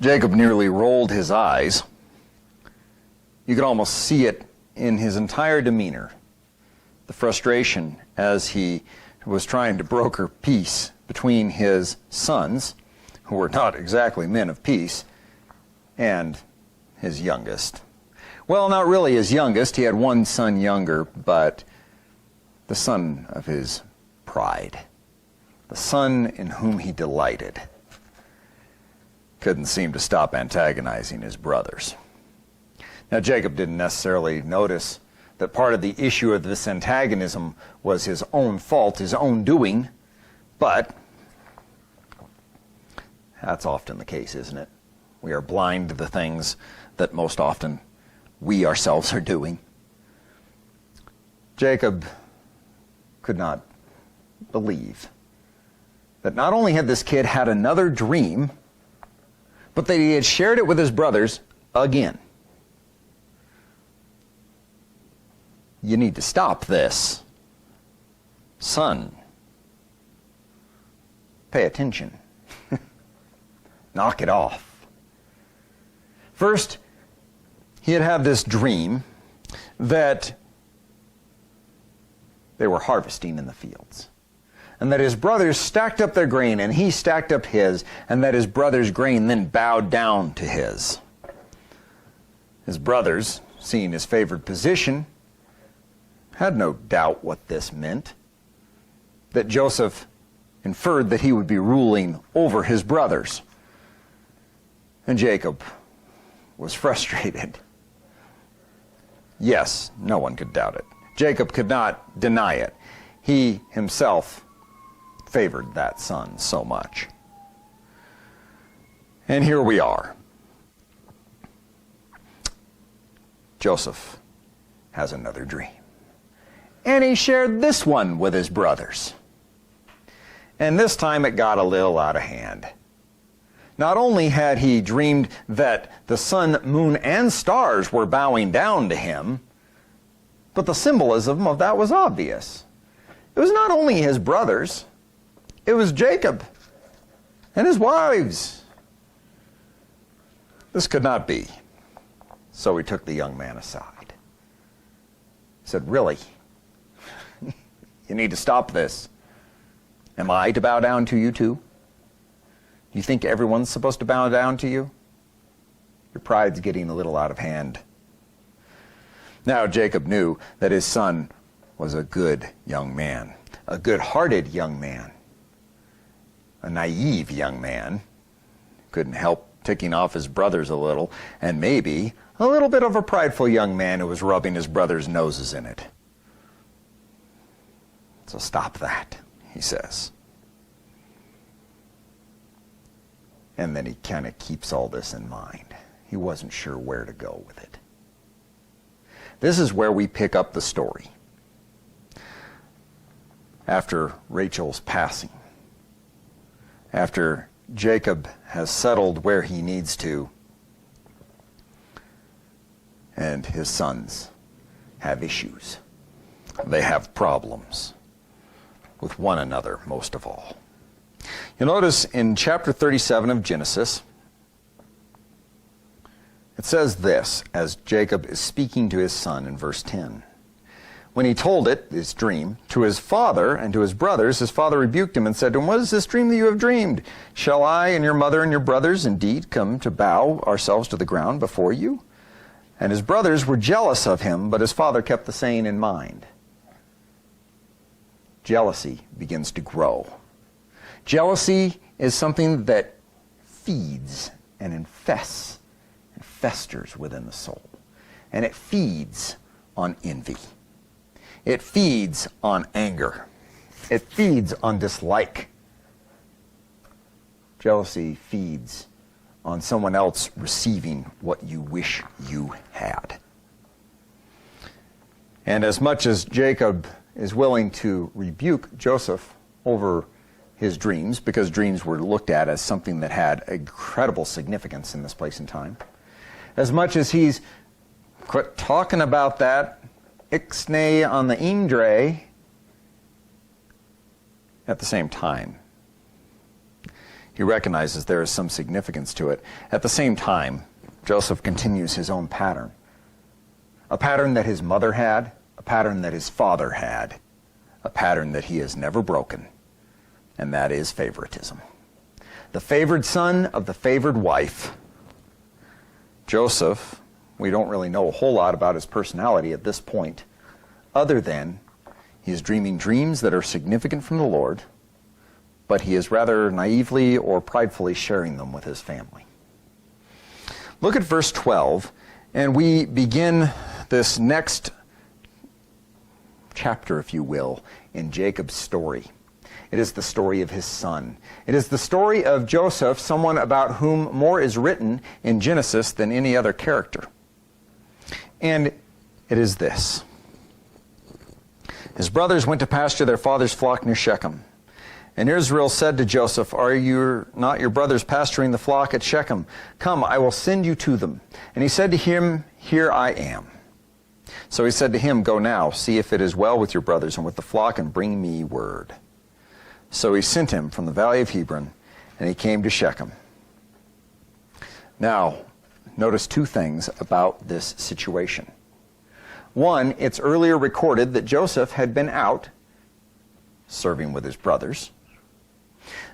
Jacob nearly rolled his eyes. You could almost see it in his entire demeanor, the frustration as he was trying to broker peace between his sons, who were not exactly men of peace, and his youngest. Well, not really his youngest. He had one son younger, but the son of his pride, the son in whom he delighted, couldn't seem to stop antagonizing his brothers. Now, Jacob didn't necessarily notice that part of the issue of this antagonism was his own fault, his own doing, but that's often the case, isn't it? We are blind to the things that most often we ourselves are doing. Jacob could not believe that not only had this kid had another dream, but that he had shared it with his brothers again. You need to stop this. Son, pay attention. Knock it off. First, he had had this dream that they were harvesting in the fields, and that his brothers stacked up their grain and he stacked up his, and that his brother's grain then bowed down to his. His brothers, seeing his favored position, had no doubt what this meant, that Joseph inferred that he would be ruling over his brothers. And Jacob was frustrated. Yes, no one could doubt it. Jacob could not deny it. He himself favored that son so much. And here we are. Joseph has another dream. And he shared this one with his brothers. And this time it got a little out of hand. Not only had he dreamed that the sun, moon, and stars were bowing down to him, but the symbolism of that was obvious. It was not only his brothers, it was Jacob and his wives. This could not be. So he took the young man aside. He said, "Really? You need to stop this. Am I to bow down to you too? You think everyone's supposed to bow down to you? Your pride's getting a little out of hand." Now Jacob knew that his son was a good young man, a good-hearted young man, a naive young man, couldn't help ticking off his brothers a little, and maybe a little bit of a prideful young man who was rubbing his brothers' noses in it. So stop that, he says. And then he kind of keeps all this in mind. He wasn't sure where to go with it. This is where we pick up the story. After Rachel's passing, after Jacob has settled where he needs to, and his sons have issues. They have problems with one another, most of all. You'll notice in chapter 37 of Genesis, it says this, as Jacob is speaking to his son in verse 10. When he told it, his dream, to his father and to his brothers, his father rebuked him and said to him, "What is this dream that you have dreamed? Shall I and your mother and your brothers indeed come to bow ourselves to the ground before you?" And his brothers were jealous of him, but his father kept the saying in mind. Jealousy begins to grow. Jealousy is something that feeds and infests and festers within the soul. And it feeds on envy. It feeds on anger. It feeds on dislike. Jealousy feeds on someone else receiving what you wish you had. And as much as Jacob is willing to rebuke Joseph over his dreams, because dreams were looked at as something that had incredible significance in this place and time, as much as he's quit talking about that, ixnay on the indre, at the same time, He recognizes there is some significance to it. At the same time, Joseph continues his own pattern. A pattern that his mother had, a pattern that his father had, a pattern that he has never broken, and that is favoritism. The favored son of the favored wife. Joseph, we don't really know a whole lot about his personality at this point, other than he is dreaming dreams that are significant from the Lord, but he is rather naively or pridefully sharing them with his family. Look at verse 12, and we begin this next chapter, if you will, in Jacob's story. It is the story of his son. It is the story of Joseph, someone about whom more is written in Genesis than any other character. And it is this. His brothers went to pasture their father's flock near Shechem. And Israel said to Joseph, "Are not your brothers pasturing the flock at Shechem? Come, I will send you to them." And he said to him, "Here I am." So he said to him, "Go now, see if it is well with your brothers and with the flock, and bring me word." So he sent him from the valley of Hebron, and he came to Shechem. Now, notice two things about this situation. One, it's earlier recorded that Joseph had been out serving with his brothers,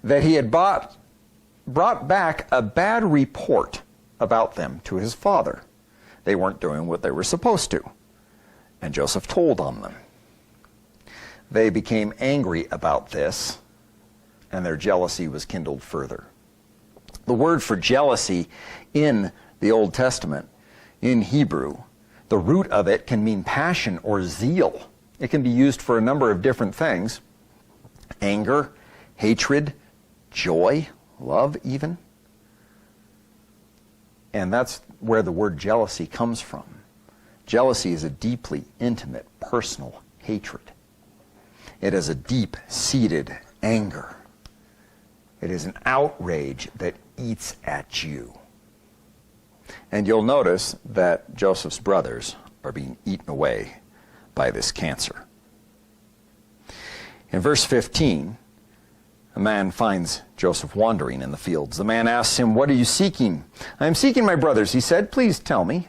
that he had brought back a bad report about them to his father. They weren't doing what they were supposed to, and Joseph told on them. They became angry about this, and their jealousy was kindled further. The word for jealousy in the Old Testament, in Hebrew, the root of it can mean passion or zeal. It can be used for a number of different things: anger, hatred, joy, love even. And that's where the word jealousy comes from. Jealousy is a deeply intimate, personal hatred. It is a deep-seated anger. It is an outrage that eats at you. And you'll notice that Joseph's brothers are being eaten away by this cancer. In verse 15, a man finds Joseph wandering in the fields. The man asks him, "What are you seeking?" "I am seeking my brothers," he said. "Please tell me,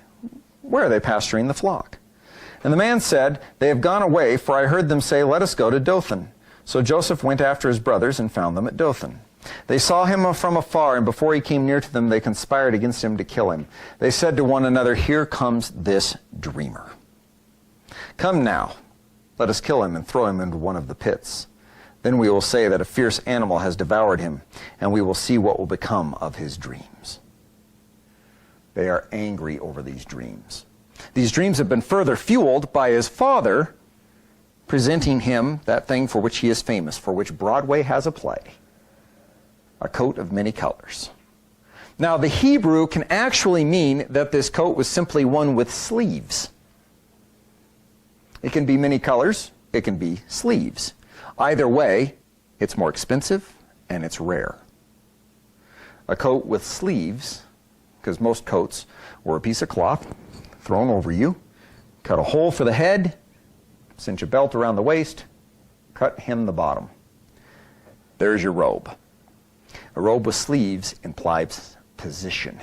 where are they pasturing the flock?" And the man said, "They have gone away, for I heard them say, 'Let us go to Dothan.'" So Joseph went after his brothers and found them at Dothan. They saw him from afar, and before he came near to them, they conspired against him to kill him. They said to one another, "Here comes this dreamer. Come now, let us kill him and throw him into one of the pits. Then we will say that a fierce animal has devoured him, and we will see what will become of his dreams." They are angry over these dreams. These dreams have been further fueled by his father presenting him that thing for which he is famous, for which Broadway has a play: a coat of many colors. Now, the Hebrew can actually mean that this coat was simply one with sleeves. It can be many colors, it can be sleeves. Either way, it's more expensive and it's rare. A coat with sleeves, because most coats were a piece of cloth thrown over you, cut a hole for the head, cinch a belt around the waist, hem the bottom. There's your robe. A robe with sleeves implies position.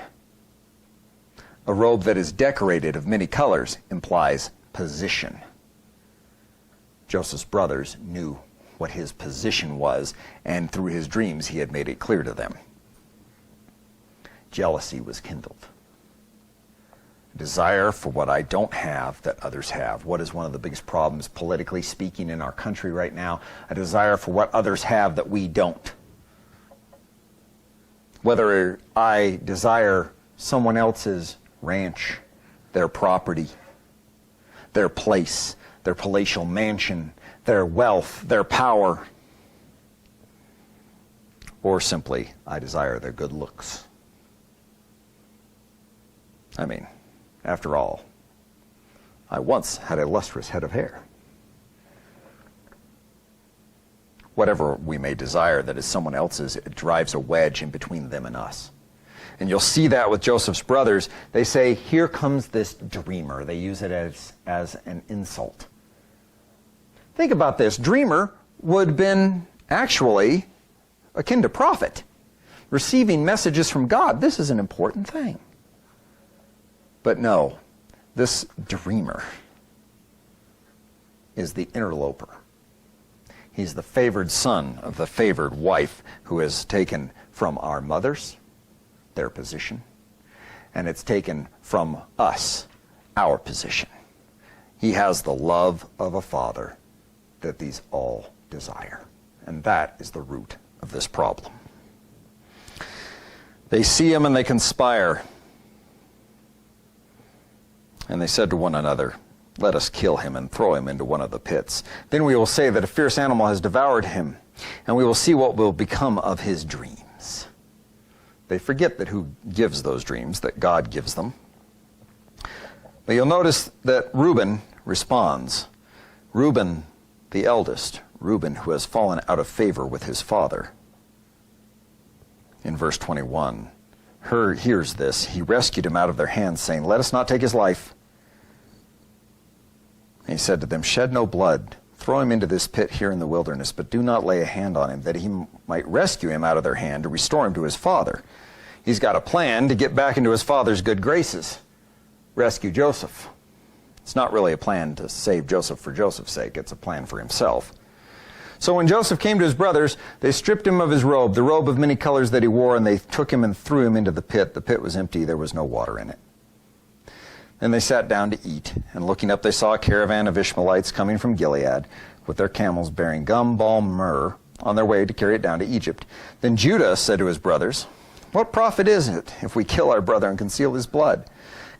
A robe that is decorated of many colors implies position. Joseph's brothers knew what his position was, and through his dreams he had made it clear to them. Jealousy was kindled. Desire for what I don't have that others have. What is one of the biggest problems, politically speaking, in our country right now? A desire for what others have that we don't. Whether I desire someone else's ranch, their property, their place, their palatial mansion, their wealth, their power, or simply I desire their good looks. I mean, after all, I once had a lustrous head of hair. Whatever we may desire that is someone else's, it drives a wedge in between them and us. And you'll see that with Joseph's brothers. They say, "Here comes this dreamer." They use it as an insult. Think about this. Dreamer would have been actually akin to prophet. receiving messages from God. This is an important thing. But no, this dreamer is the interloper. He's the favored son of the favored wife who has taken from our mothers their position, and it's taken from us our position. He has the love of a father that these all desire, and that is the root of this problem. They see him and they conspire, and they said to one another, "Let us kill him and throw him into one of the pits. Then we will say that a fierce animal has devoured him, and we will see what will become of his dreams." They forget that who gives those dreams, that God gives them. But you'll notice that Reuben responds. Reuben, the eldest, Reuben, who has fallen out of favor with his father. In verse 21, hears this. He rescued him out of their hands, saying, "Let us not take his life." And he said to them, "Shed no blood. Throw him into this pit here in the wilderness, but do not lay a hand on him, that he might rescue him out of their hand to restore him to his father." He's got a plan to get back into his father's good graces. Rescue Joseph. It's not really a plan to save Joseph for Joseph's sake. It's a plan for himself. So when Joseph came to his brothers, they stripped him of his robe, the robe of many colors that he wore, and they took him and threw him into the pit. The pit was empty. There was no water in it. Then they sat down to eat, and looking up they saw a caravan of Ishmaelites coming from Gilead with their camels bearing gum, balm, myrrh on their way to carry it down to Egypt. Then Judah said to his brothers, "What profit is it if we kill our brother and conceal his blood?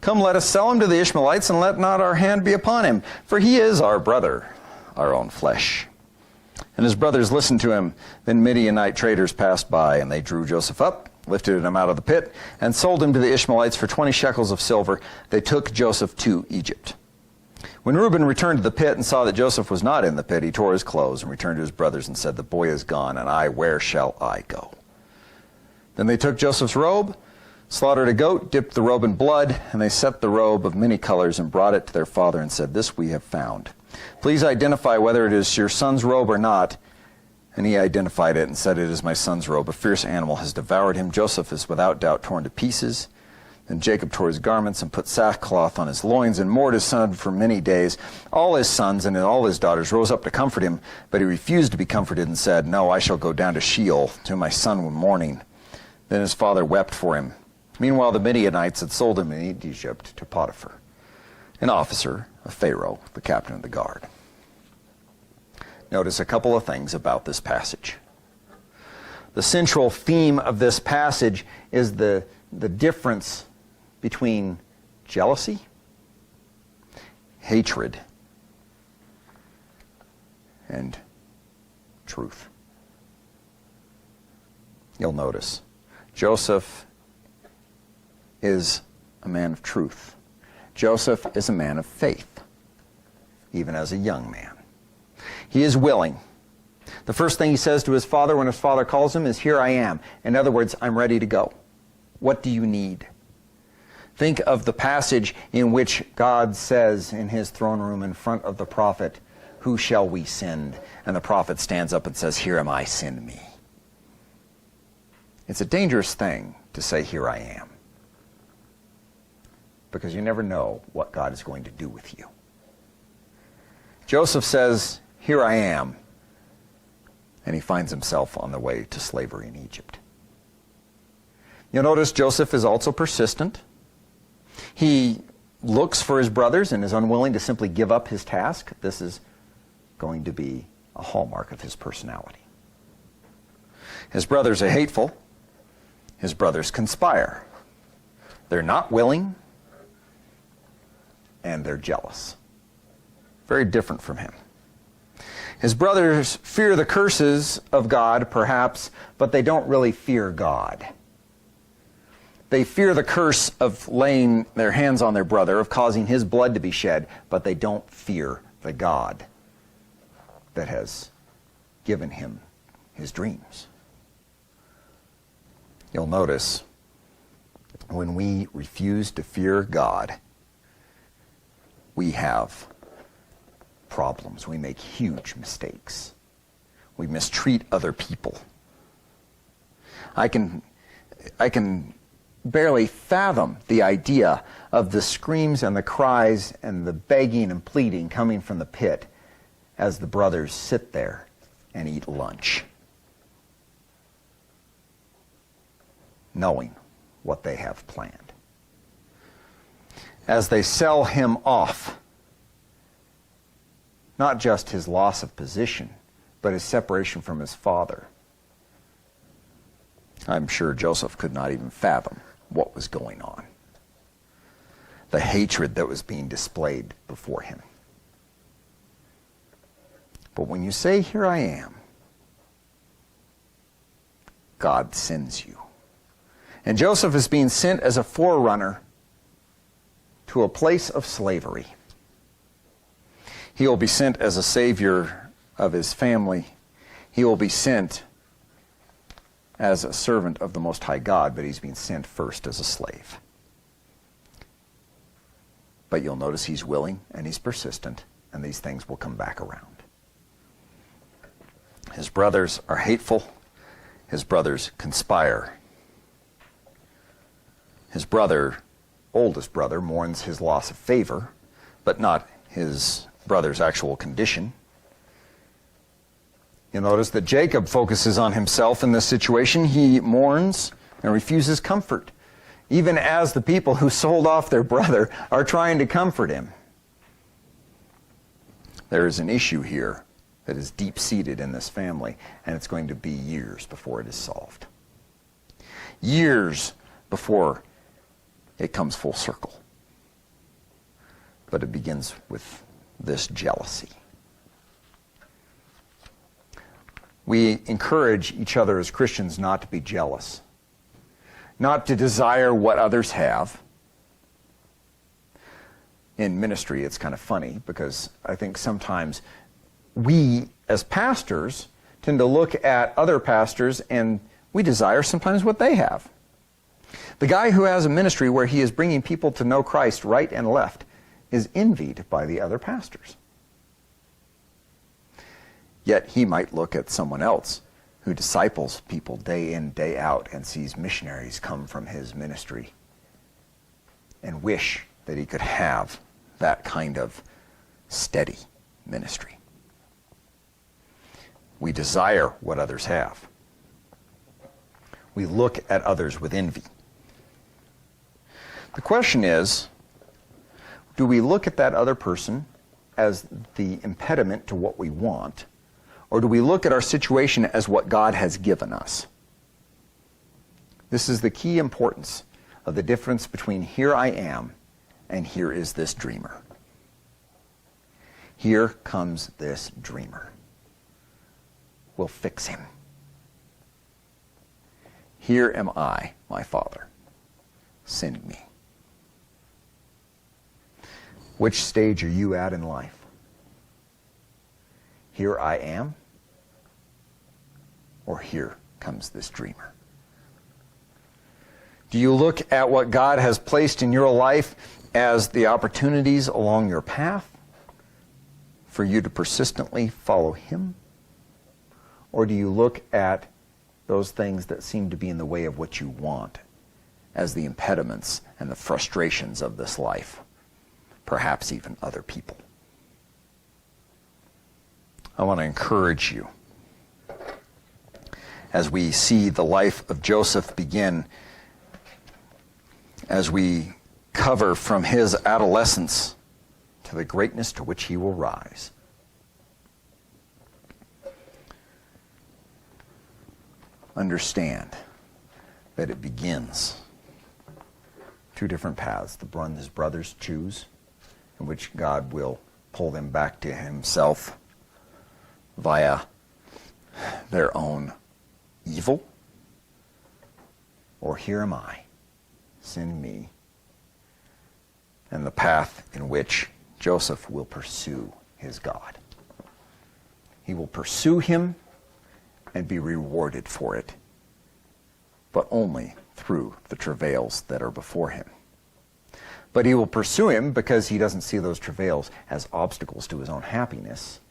Come, let us sell him to the Ishmaelites, and let not our hand be upon him, for he is our brother, our own flesh." And his brothers listened to him. Then Midianite traders passed by, and they drew Joseph up, lifted him out of the pit, and sold him to the Ishmaelites for 20 shekels of silver. They took Joseph to Egypt. When Reuben returned to the pit and saw that Joseph was not in the pit, he tore his clothes and returned to his brothers and said, "The boy is gone, and where shall I go?" Then they took Joseph's robe, slaughtered a goat, dipped the robe in blood, and they set the robe of many colors and brought it to their father and said, "This we have found. Please identify whether it is your son's robe or not." And he identified it and said, "It is my son's robe. A fierce animal has devoured him. Joseph is without doubt torn to pieces." Then Jacob tore his garments and put sackcloth on his loins and moored his son for many days. All his sons and all his daughters rose up to comfort him, but he refused to be comforted and said, "No, I shall go down to Sheol to my son in mourning." Then his father wept for him. Meanwhile, the Midianites had sold him in Egypt to Potiphar, an officer of Pharaoh, the captain of the guard. Notice a couple of things about this passage. The central theme of this passage is the difference between jealousy, hatred, and truth. You'll notice Joseph is a man of truth. Joseph is a man of faith, even as a young man. He is willing. The first thing he says to his father when his father calls him is, "Here I am." In other words, I'm ready to go. What do you need? Think of the passage in which God says in his throne room in front of the prophet, "Who shall we send?" And the prophet stands up and says, "Here am I, send me." It's a dangerous thing to say, "Here I am," because you never know what God is going to do with you. Joseph says, "Here I am," and he finds himself on the way to slavery in Egypt. You'll notice Joseph is also persistent. He looks for his brothers and is unwilling to simply give up his task. This is going to be a hallmark of his personality. His brothers are hateful. His brothers conspire. They're not willing, and they're jealous. Very different from him. His brothers fear the curses of God, perhaps, but they don't really fear God. They fear the curse of laying their hands on their brother, of causing his blood to be shed, but they don't fear the God that has given him his dreams. You'll notice when we refuse to fear God, we have problems. We make huge mistakes. We mistreat other people. I can I can barely fathom the idea of the screams and the cries and the begging and pleading coming from the pit as the brothers sit there and eat lunch, knowing what they have planned. As they sell him off, not just his loss of position, but his separation from his father. I'm sure Joseph could not even fathom what was going on, the hatred that was being displayed before him. But when you say, "Here I am," God sends you. And Joseph is being sent as a forerunner to a place of slavery. He will be sent as a savior of his family. He will be sent as a servant of the Most High God, but he's being sent first as a slave. But you'll notice he's willing and he's persistent, and these things will come back around. His brothers are hateful. His brothers conspire. His brother, oldest brother, mourns his loss of favor, but not his brother's actual condition. You'll notice that Jacob focuses on himself in this situation. He mourns and refuses comfort, even as the people who sold off their brother are trying to comfort him. There is an issue here that is deep-seated in this family, and it's going to be years before it is solved. Years before it comes full circle. But it begins with this jealousy. We encourage each other as Christians not to be jealous, not to desire what others have. In ministry, it's kind of funny because I think sometimes we, as pastors, tend to look at other pastors and we desire sometimes what they have. The guy who has a ministry where he is bringing people to know Christ right and left is envied by the other pastors. Yet he might look at someone else who disciples people day in, day out, and sees missionaries come from his ministry and wish that he could have that kind of steady ministry. We desire what others have. We look at others with envy. The question is, do we look at that other person as the impediment to what we want, or do we look at our situation as what God has given us? This is the key importance of the difference between "here I am" and "here is this dreamer." Here comes this dreamer. We'll fix him. Here am I, my Father. Send me. Which stage are you at in life? Here I am, or here comes this dreamer? Do you look at what God has placed in your life as the opportunities along your path for you to persistently follow Him? Or do you look at those things that seem to be in the way of what you want as the impediments and the frustrations of this life, perhaps even other people? I want to encourage you as we see the life of Joseph begin, as we cover from his adolescence to the greatness to which he will rise. Understand that it begins two different paths. The one his brothers choose, in which God will pull them back to Himself via their own evil. Or here am I, send me. And the path in which Joseph will pursue his God. He will pursue Him and be rewarded for it, but only through the travails that are before him. But he will pursue Him because he doesn't see those travails as obstacles to his own happiness.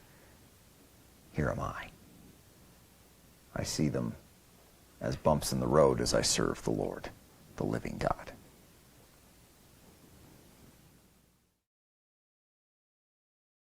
Here am I. I see them as bumps in the road as I serve the Lord, the living God.